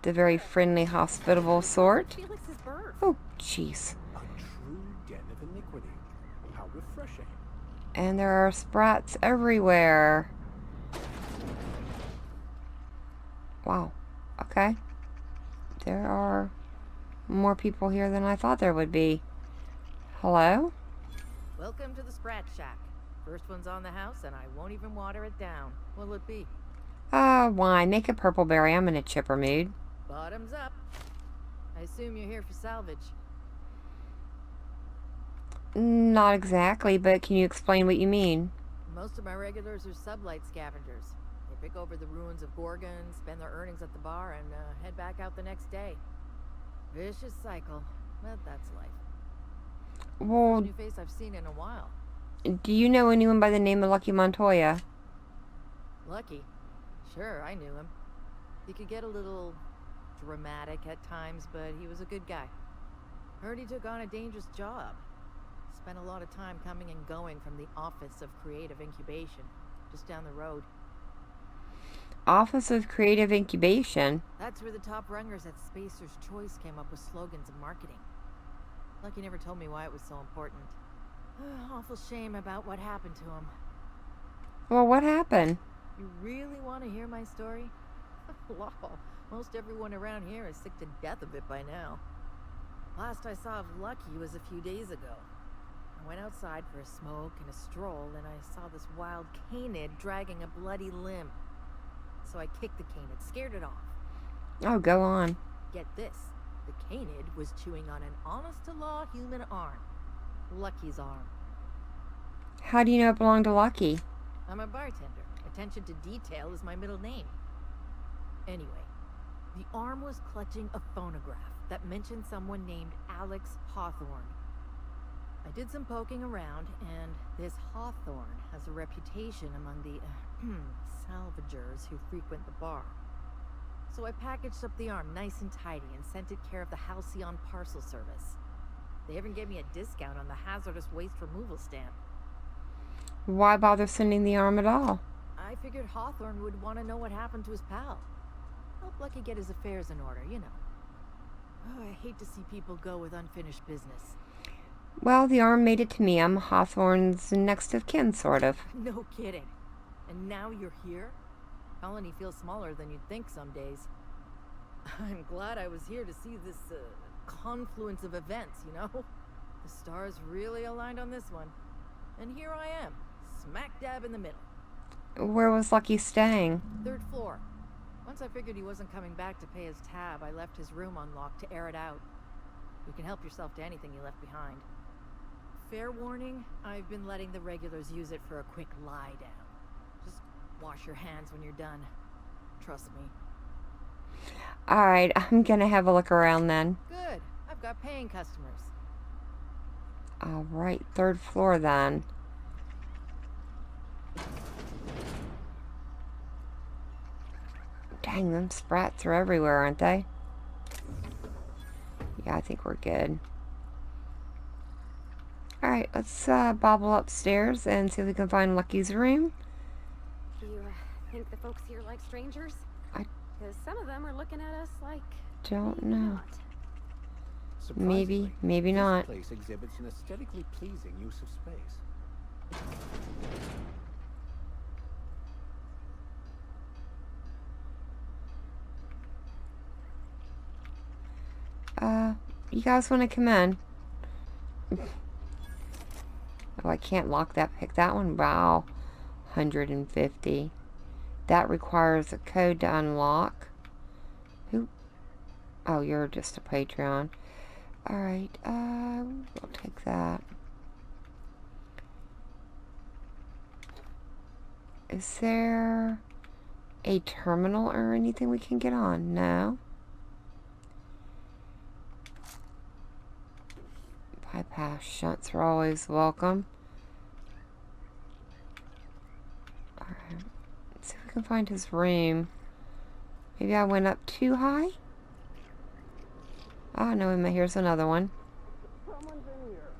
Speaker 1: the very friendly, hospitable sort. Oh, jeez.
Speaker 5: A true den of iniquity. How refreshing.
Speaker 1: And there are sprats everywhere. Wow. Okay. There are more people here than I thought there would be. Hello?
Speaker 14: Welcome to the Sprat Shack. First one's on the house, and I won't even water it down. What'll it be?
Speaker 1: Wine. Make a purple berry. I'm in a chipper mood.
Speaker 14: Bottoms up. I assume you're here for salvage.
Speaker 1: Not exactly, but can you explain what you mean?
Speaker 14: Most of my regulars are sublight scavengers. They pick over the ruins of Gorgon, spend their earnings at the bar, and head back out the next day. Vicious cycle, but that's life.
Speaker 1: Well,
Speaker 14: New face I've seen in a while.
Speaker 1: do you know anyone by the name of Lucky Montoya?
Speaker 14: Lucky? Sure, I knew him. He could get a little dramatic at times, but he was a good guy. Heard he took on a dangerous job. Spent a lot of time coming and going from the Office of Creative Incubation, just down the road.
Speaker 1: Office of Creative Incubation?
Speaker 14: That's where the top rungers at Spacer's Choice came up with slogans and marketing. Lucky never told me why it was so important. Awful shame about what happened to him.
Speaker 1: Well, what happened?
Speaker 14: You really want to hear my story? Lol, most everyone around here is sick to death of it by now. Last I saw of Lucky was a few days ago. I went outside for a smoke and a stroll, and I saw this wild canid dragging a bloody limb. So I kicked the canid, scared it off.
Speaker 1: Oh, go on.
Speaker 14: Get this. The canid was chewing on an honest-to-law human arm. Lucky's arm.
Speaker 1: How do you know it belonged to Lucky?
Speaker 14: I'm a bartender. Attention to detail is my middle name. Anyway, the arm was clutching a phonograph that mentioned someone named Alex Hawthorne. I did some poking around, and this Hawthorne has a reputation among the salvagers who frequent the bar. So I packaged up the arm nice and tidy and sent it care of the Halcyon Parcel Service. They even gave me a discount on the hazardous waste removal stamp.
Speaker 1: Why bother sending the arm at all?
Speaker 14: I figured Hawthorne would want to know what happened to his pal. Help Lucky get his affairs in order, you know. Oh, I hate to see people go with unfinished business.
Speaker 1: Well, the arm made it to me. I'm Hawthorne's next of kin, sort of.
Speaker 14: No kidding. And now you're here? Colony feels smaller than you'd think some days. I'm glad I was here to see this confluence of events, you know? The stars really aligned on this one. And here I am, smack dab in the middle.
Speaker 1: Where was Lucky staying?
Speaker 14: 3rd floor. Once I figured he wasn't coming back to pay his tab, I left his room unlocked to air it out. You can help yourself to anything you left behind. Fair warning, I've been letting the regulars use it for a quick lie down. Just wash your hands when you're done. Trust me.
Speaker 1: Alright, I'm gonna have a look around then.
Speaker 14: Good. I've got paying customers.
Speaker 1: Alright, 3rd floor then. Dang, them sprats are everywhere, aren't they? Yeah, I think we're good. Alright, let's bobble upstairs and see if we can find Lucky's room.
Speaker 7: Do you think the folks here like strangers? Because some of them are looking at us like...
Speaker 1: Don't know.
Speaker 5: Surprisingly,
Speaker 1: Maybe not.
Speaker 5: This place exhibits an aesthetically pleasing use of space.
Speaker 1: You guys want to come in? Oh, I can't lock that. Pick that one. Wow. 150. That requires a code to unlock. Who? Oh, you're just a Patreon. Alright, we'll take that. Is there a terminal or anything we can get on? No. Bypass shunts are always welcome. can find his room. Maybe I went up too high? Oh, no, here's another one.
Speaker 12: Someone's in here.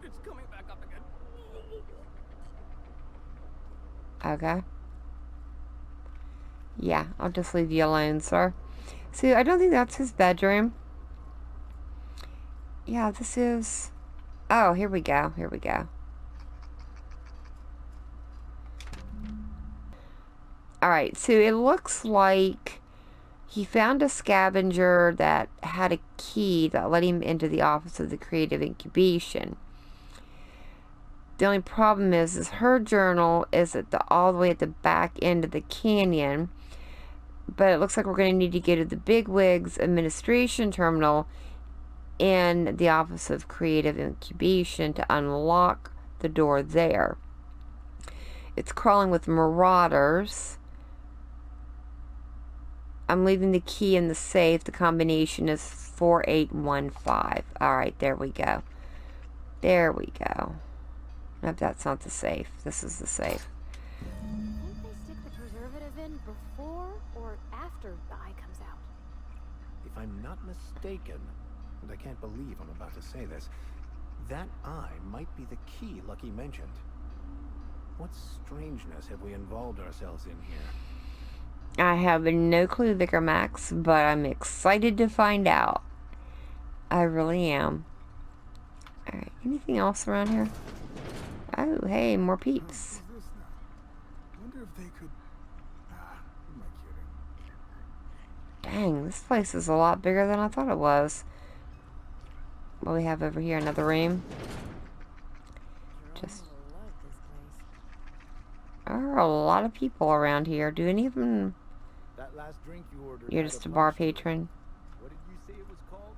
Speaker 12: It's coming back up again.
Speaker 1: Okay. Yeah, I'll just leave you alone, sir. See, I don't think that's his bedroom. Yeah, this is... Oh, here we go. Here we go. Alright, so it looks like he found a scavenger that had a key that let him into the office of the creative incubation. The only problem is her journal is at all the way at the back end of the canyon. But it looks like we're going to need to go to the Bigwigs administration terminal in the office of creative incubation to unlock the door there. It's crawling with marauders. I'm leaving the key in the safe. The combination is 4815. Alright, there we go. There we go. Nope, that's not the safe. This is the safe.
Speaker 7: Think they stick the preservative in before or after the eye comes out?
Speaker 5: If I'm not mistaken, and I can't believe I'm about to say this, that eye might be the key Lucky mentioned. What strangeness have we involved ourselves in here?
Speaker 1: I have no clue, Vicar Max, but I'm excited to find out. I really am. Alright, anything else around here? Oh, hey, more peeps.
Speaker 13: Who's this now? Wonder if they could... who am I kidding?
Speaker 1: Dang, this place is a lot bigger than I thought it was. What do we have over here? Another room? Just... There are a lot of people around here. Do any of them...
Speaker 13: That last drink you ordered.
Speaker 1: You're just a bar patron?
Speaker 13: What did you say it was called?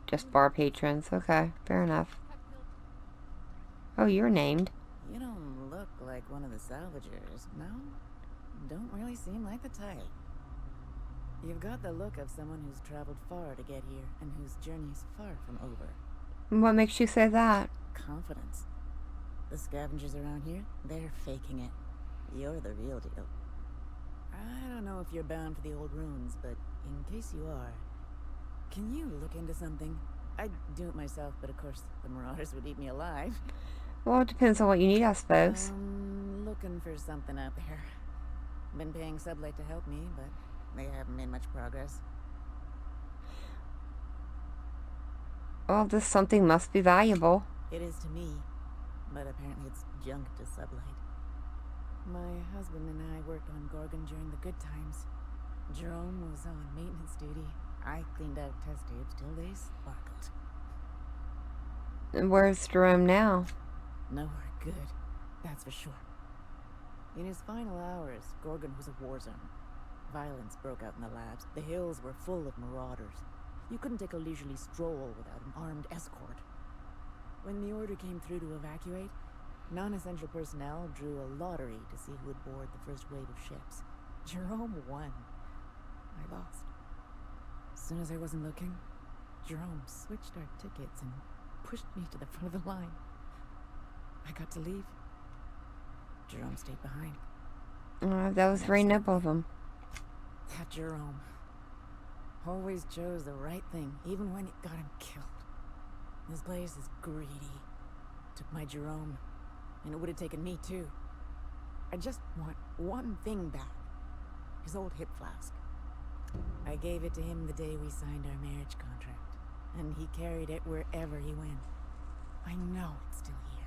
Speaker 1: Just bar patrons. Okay, fair enough. Oh, you're named.
Speaker 15: You don't look like one of the salvagers, no? Don't really seem like the type. You've got the look of someone who's traveled far to get here, and whose journey's far from over.
Speaker 1: What makes you say that?
Speaker 15: Confidence. The scavengers around here, they're faking it. You're the real deal. I don't know if you're bound for the old ruins, but in case you are, can you look into something? I'd do it myself, but of course the marauders would eat me alive.
Speaker 1: Well, it depends on what you need, I suppose.
Speaker 15: Looking for something out there. Been paying Sublight to help me, but they haven't made much progress.
Speaker 1: Well, this something must be valuable.
Speaker 15: It is to me, but apparently it's junk to Sublight. My husband and I worked on Gorgon during the good times. Jerome was on maintenance duty. I cleaned out test tubes till they sparkled.
Speaker 1: And where's Jerome now?
Speaker 15: Nowhere good, that's for sure. In his final hours, Gorgon was a war zone. Violence broke out in the labs. The hills were full of marauders. You couldn't take a leisurely stroll without an armed escort. When the order came through to evacuate, non-essential personnel drew a lottery to see who would board the first wave of ships. Jerome won. I lost. As soon as I wasn't looking, Jerome switched our tickets and pushed me to the front of the line. I got to leave. Jerome stayed behind.
Speaker 1: That was very noble of him.
Speaker 15: That Jerome always chose the right thing, even when it got him killed. This place is greedy. Took my Jerome, and it would have taken me too. I just want one thing back. His old hip flask. I gave it to him the day we signed our marriage contract, and he carried it wherever he went. I know it's still here.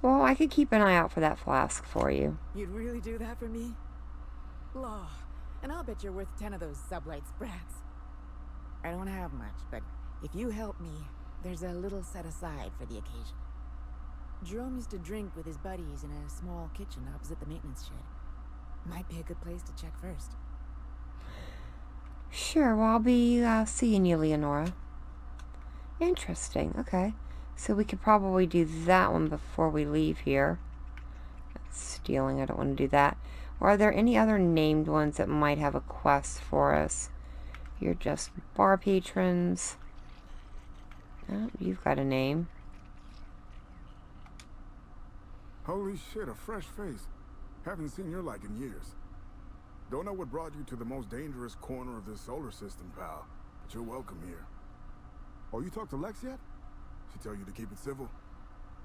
Speaker 1: Well, I could keep an eye out for that flask for you.
Speaker 15: You'd really do that for me? Law. And I'll bet you're worth 10 of those Sublight Sprats. I don't have much, but if you help me, there's a little set aside for the occasion. Jerome used to drink with his buddies in a small kitchen opposite the maintenance shed. Might be a good place to check first.
Speaker 1: Sure, well, I'll be seeing you, Leonora. Interesting, okay. So we could probably do that one before we leave here. That's stealing, I don't want to do that. Or are there any other named ones that might have a quest for us? You're just bar patrons. Oh, you've got a name.
Speaker 13: Holy shit, a fresh face.
Speaker 16: Haven't seen your like in years. Don't know what brought you to the most dangerous corner of this solar system, pal, but you're welcome here. Oh, you talked to Lex yet? She tell you to keep it civil?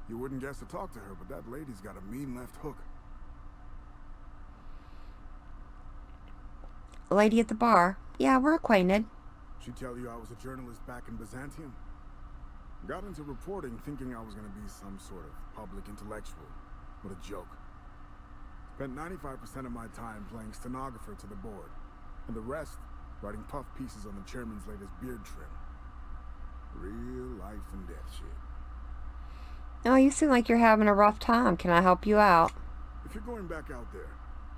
Speaker 16: You wouldn't guess to talk to her, but that lady's got a mean left hook.
Speaker 1: Lady at the bar. Yeah, we're acquainted.
Speaker 16: She tell you I was a journalist back in Byzantium? Got into reporting thinking I was gonna be some sort of public intellectual. What a joke. Spent 95% of my time playing stenographer to the board, and the rest writing puff pieces on the chairman's latest beard trim. Real life and death shit.
Speaker 1: Oh, you seem like you're having a rough time. Can I help you out?
Speaker 16: If you're going back out there,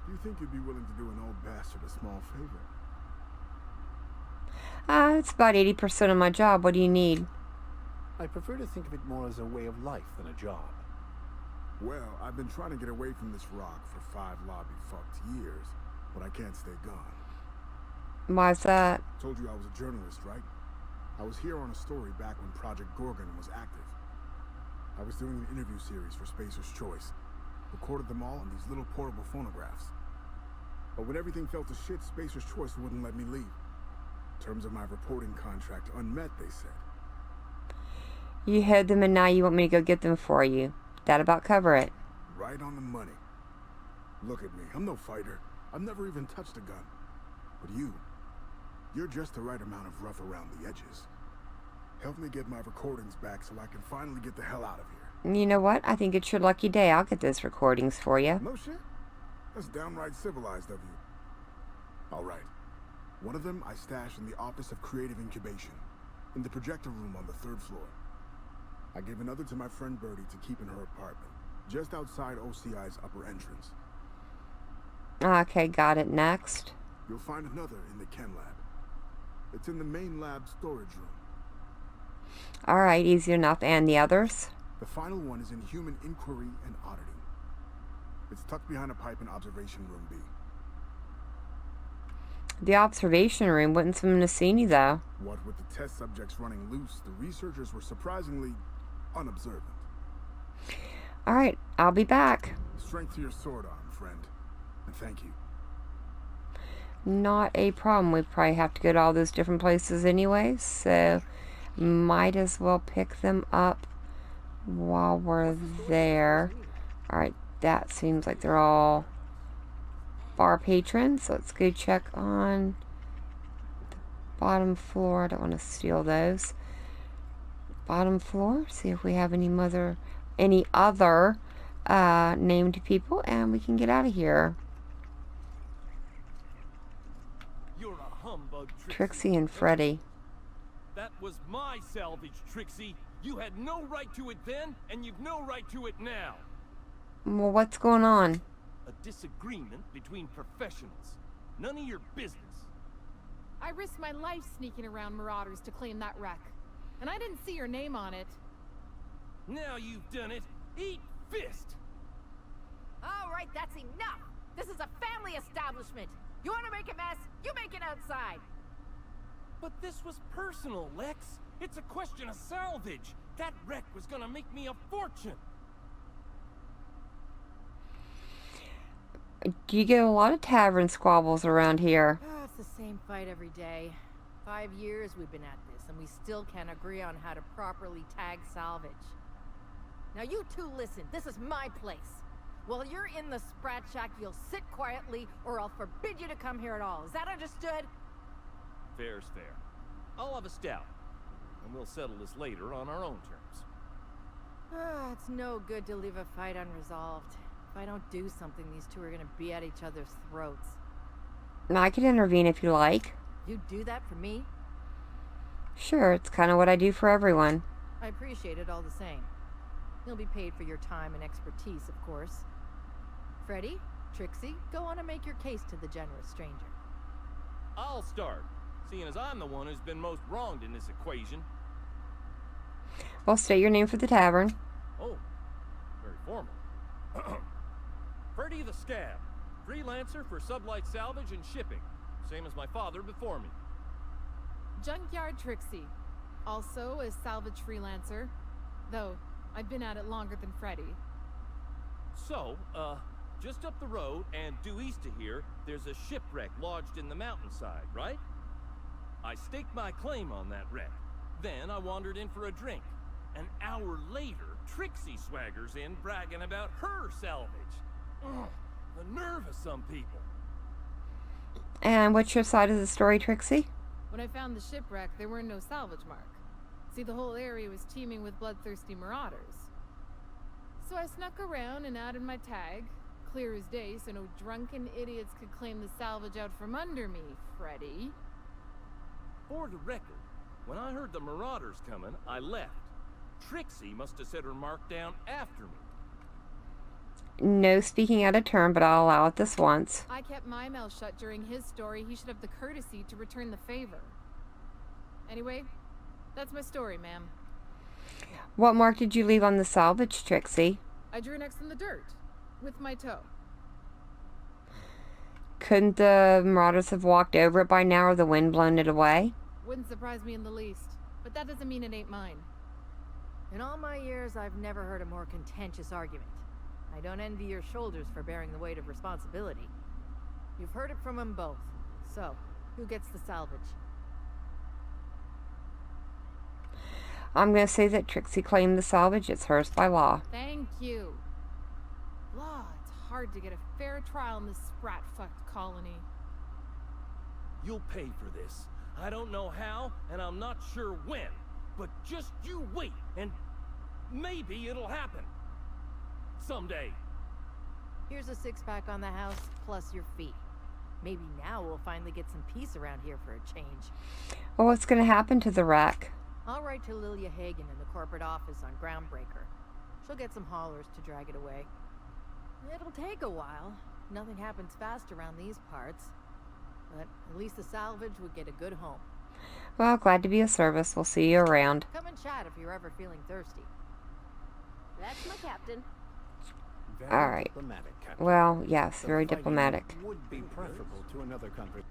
Speaker 16: do you think you'd be willing to do an old bastard a small favor?
Speaker 1: It's about 80% of my job. What do you need?
Speaker 5: I prefer to think of it more as a way of life than a job.
Speaker 16: Well, I've been trying to get away from this rock for 5 lobby-fucked years, but I can't stay gone.
Speaker 1: Why's that?
Speaker 16: Told you I was a journalist, right? I was here on a story back when Project Gorgon was active. I was doing an interview series for Spacer's Choice. Recorded them all on these little portable phonographs. But when everything fell to shit, Spacer's Choice wouldn't let me leave. Terms of my reporting contract unmet, they said.
Speaker 1: You hid them and now you want me to go get them for you. That about cover it.
Speaker 16: Right on the money. Look at me, I'm no fighter. I've never even touched a gun. But you're just the right amount of rough around the edges. Help me get my recordings back so I can finally get the hell out of here.
Speaker 1: You know what? I think it's your lucky day. I'll get those recordings for you.
Speaker 16: No shit? That's downright civilized of you. All right. One of them I stashed in the Office of Creative Incubation, in the projector room on the 3rd floor. I gave another to my friend Birdie to keep in her apartment, just outside OCI's upper entrance.
Speaker 1: Okay, got it. Next.
Speaker 16: You'll find another in the chem lab. It's in the main lab storage room.
Speaker 1: Alright, easy enough. And the others?
Speaker 16: The final one is in Human Inquiry and Auditing. It's tucked behind a pipe in Observation Room B.
Speaker 1: The observation room. Wouldn't someone have seen you, though?
Speaker 16: What with the test subjects running loose, the researchers were surprisingly unobservant.
Speaker 1: Alright, I'll be back.
Speaker 16: Strength to your sword arm, friend. And thank you.
Speaker 1: Not a problem. We probably have to go to all those different places anyway, so might as well pick them up while we're there. Alright, that seems like they're all bar patrons. So let's go check on the bottom floor. I don't want to steal those. Bottom floor, see if we have any other named people, and we can get out of here.
Speaker 17: You're a humbug,
Speaker 1: Trixie and Freddy.
Speaker 17: That was my salvage, Trixie. You had no right to it then, and you've no right to it now.
Speaker 1: Well, what's going on?
Speaker 17: A disagreement between professionals. None of your business.
Speaker 7: I risked my life sneaking around Marauders to claim that wreck. And I didn't see your name on it.
Speaker 17: Now you've done it. Eat fist!
Speaker 14: All right, that's enough! This is a family establishment! You want to make a mess? You make it outside!
Speaker 17: But this was personal, Lex. It's a question of salvage. That wreck was gonna make me a fortune.
Speaker 1: Do you get a lot of tavern squabbles around here?
Speaker 14: It's the same fight every day. 5 years we've been at this, and we still can't agree on how to properly tag salvage. Now you two listen, this is my place. While you're in the Sprat Shack, you'll sit quietly, or I'll forbid you to come here at all. Is that understood?
Speaker 17: Fair's fair. I'll have a stout, and we'll settle this later on our own terms.
Speaker 14: It's no good to leave a fight unresolved. If I don't do something, these two are gonna be at each other's throats.
Speaker 1: I can intervene if you like.
Speaker 14: You do that for me?
Speaker 1: Sure, it's kind of what I do for everyone.
Speaker 14: I appreciate it all the same. You'll be paid for your time and expertise, of course. Freddy, Trixie, go on and make your case to the generous stranger.
Speaker 17: I'll start, seeing as I'm the one who's been most wronged in this equation.
Speaker 1: Well, state your name for the tavern.
Speaker 17: Oh, very formal. Freddy the Scab, freelancer for sublight salvage and shipping, same as my father before me.
Speaker 7: Junkyard Trixie, also a salvage freelancer, though I've been at it longer than Freddy.
Speaker 17: So, just up the road and due east of here, there's a shipwreck lodged in the mountainside, right? I staked my claim on that wreck. Then I wandered in for a drink. An hour later, Trixie swaggers in bragging about her salvage. Ugh, the nerve of some people.
Speaker 1: And what's your side of the story, Trixie?
Speaker 18: When I found the shipwreck, there were no salvage mark. See, the whole area was teeming with bloodthirsty marauders. So I snuck around and added my tag, clear as day, so no drunken idiots could claim the salvage out from under me, Freddy.
Speaker 17: For the record, when I heard the marauders coming, I left. Trixie must have set her mark down after me.
Speaker 1: No speaking out of turn, but I'll allow it this once.
Speaker 18: I kept my mouth shut during his story. He should have the courtesy to return the favor. Anyway, that's my story, ma'am.
Speaker 1: What mark did you leave on the salvage, Trixie?
Speaker 18: I drew an X in the dirt, with my toe.
Speaker 1: Couldn't the marauders have walked over it by now, or the wind blown it away?
Speaker 18: Wouldn't surprise me in the least, but that doesn't mean it ain't mine.
Speaker 14: In all my years, I've never heard a more contentious argument. I don't envy your shoulders for bearing the weight of responsibility. You've heard it from them both. So, who gets the salvage?
Speaker 1: I'm going to say that Trixie claimed the salvage. It's hers by law.
Speaker 18: Thank you. Law, it's hard to get a fair trial in this sprat-fucked colony.
Speaker 17: You'll pay for this. I don't know how, and I'm not sure when. But just you wait, and maybe it'll happen. Someday.
Speaker 14: Here's a six-pack on the house, plus your fee. Maybe now we'll finally get some peace around here for a change.
Speaker 1: Well, what's going to happen to the wreck?
Speaker 14: I'll write to Lilia Hagen in the corporate office on Groundbreaker. She'll get some haulers to drag it away. It'll take a while. Nothing happens fast around these parts. But at least the salvage would get a good home.
Speaker 1: Well, glad to be of service. We'll see you around.
Speaker 14: Come and chat if you're ever feeling thirsty.
Speaker 7: That's my captain.
Speaker 1: All right. Well, yes, very diplomatic.
Speaker 5: Would be preferable to another country.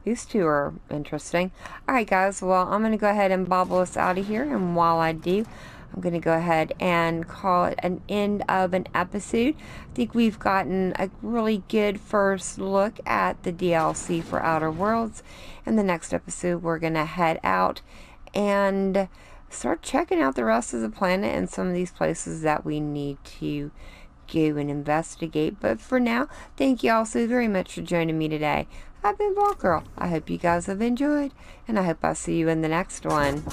Speaker 1: These two are interesting. All right, guys. Well, I'm going to go ahead and bobble us out of here. And while I do, I'm going to go ahead and call it an end of an episode. I think we've gotten a really good first look at the DLC for Outer Worlds. In the next episode, we're going to head out and start checking out the rest of the planet and some of these places that we need to go and investigate. But for now, thank you all so very much for joining me today. I've been Ball Girl. I hope you guys have enjoyed, and I hope I'll see you in the next one.